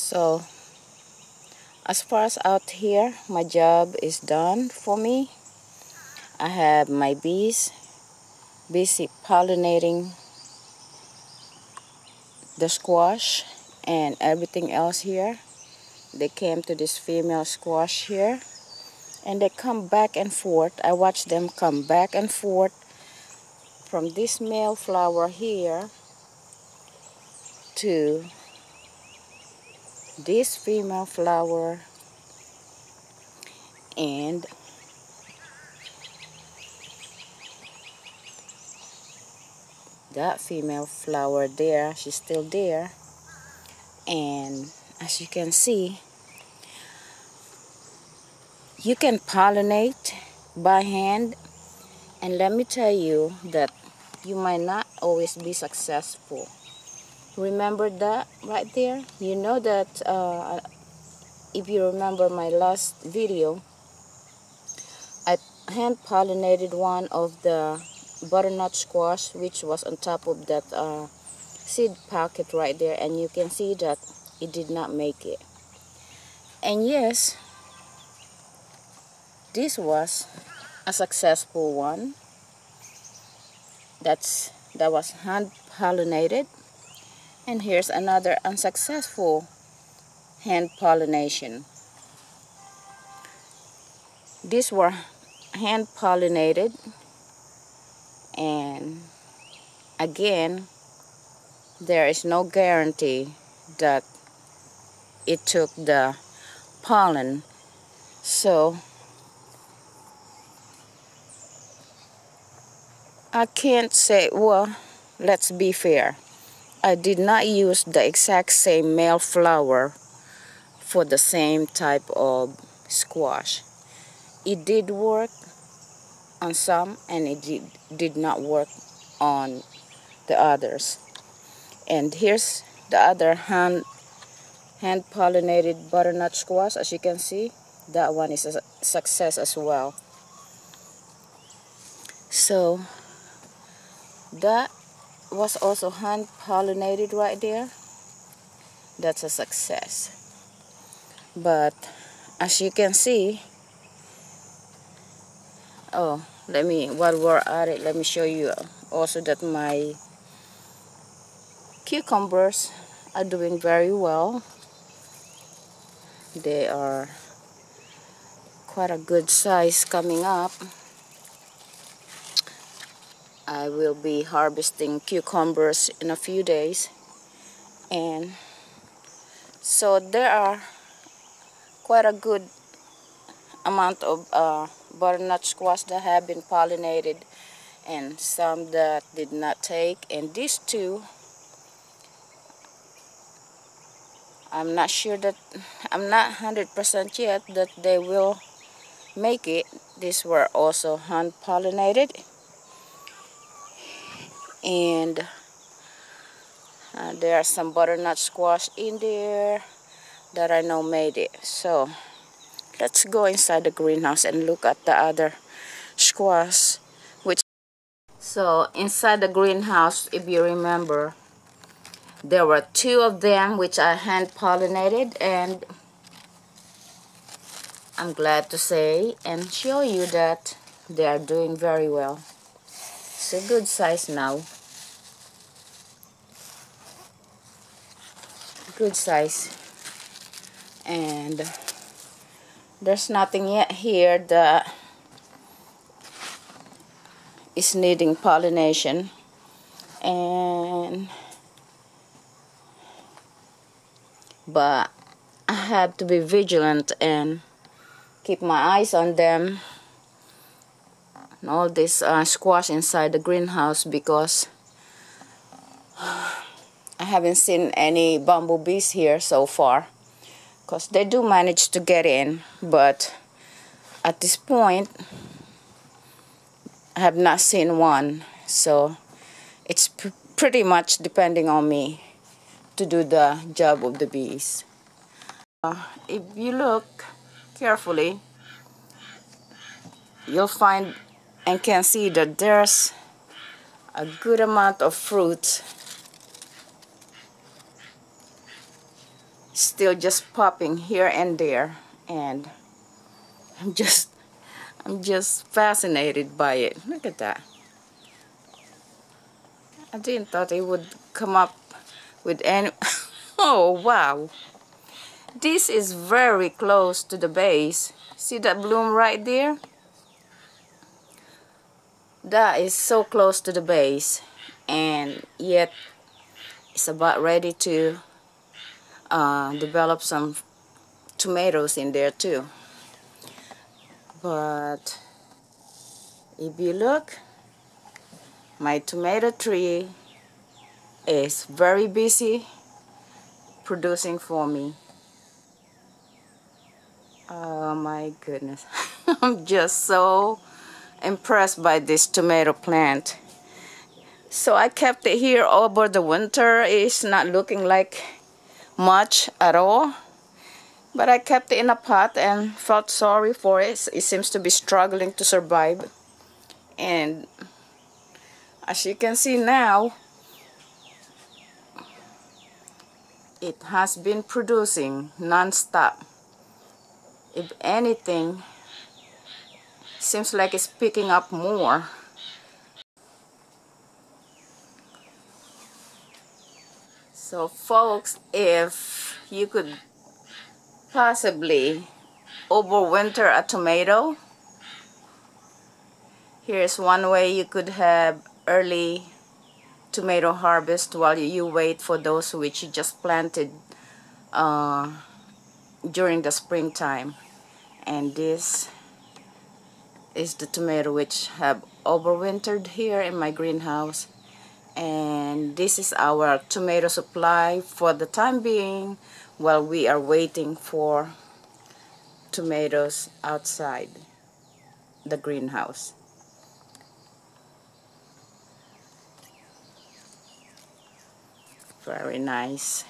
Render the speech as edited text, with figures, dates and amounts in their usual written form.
So as far as out here, my job is done for me. I have my bees busy pollinating the squash and everything else here. They came to this female squash here and they come back and forth. I watch them come back and forth from this male flower here to this female flower and that female flower there. She's still there, and as you can see, you can pollinate by hand, and let me tell you that you might not always be successful. Remember that right there? You know that if you remember my last video, I hand pollinated one of the butternut squash which was on top of that seed packet right there, and you can see that it did not make it. And yes, this was a successful one. That was hand pollinated. And here's another unsuccessful hand pollination. These were hand pollinated, and again, there is no guarantee that it took the pollen. So I can't say, well, let's be fair. I did not use the exact same male flower for the same type of squash. It did work on some and it did not work on the others. And here's the other hand pollinated butternut squash. As you can see, that one is a success as well. So that was also hand pollinated right there. That's a success. But as you can see, while we're at it, let me show you also that my cucumbers are doing very well. They are quite a good size coming up. I will be harvesting cucumbers in a few days, and so there are quite a good amount of butternut squash that have been pollinated and some that did not take. And these two, I'm not 100% yet that they will make it. These were also hand pollinated, and there are some butternut squash in there that I know made it. So let's go inside the greenhouse and look at the other squash. So inside the greenhouse, if you remember, there were two of them which I hand pollinated, and I'm glad to say and show you that they are doing very well. It's a good size now. Good size. And there's nothing yet here that is needing pollination. But I have to be vigilant and keep my eyes on them and all this squash inside the greenhouse, because I haven't seen any bumblebees here so far, because they do manage to get in, but at this point I have not seen one. So it's pretty much depending on me to do the job of the bees. If you look carefully, you'll find and can see that there's a good amount of fruit still just popping here and there, and I'm just fascinated by it. Look at that. I didn't thought it would come up with any. Oh wow, this is very close to the base. See that bloom right there? That is so close to the base, and yet it's about ready to develop some tomatoes in there too. But if you look, my tomato tree is very busy producing for me. Oh my goodness. I'm just so impressed by this tomato plant. So I kept it here over the winter. It's not looking like much at all, but I kept it in a pot and felt sorry for it. It seems to be struggling to survive, and as you can see now, it has been producing non-stop. If anything, seems like it's picking up more. So folks, if you could possibly overwinter a tomato, here's one way you could have early tomato harvest while you wait for those which you just planted during the springtime. And this is the tomato which have overwintered here in my greenhouse, and this is our tomato supply for the time being while we are waiting for tomatoes outside the greenhouse. Very nice.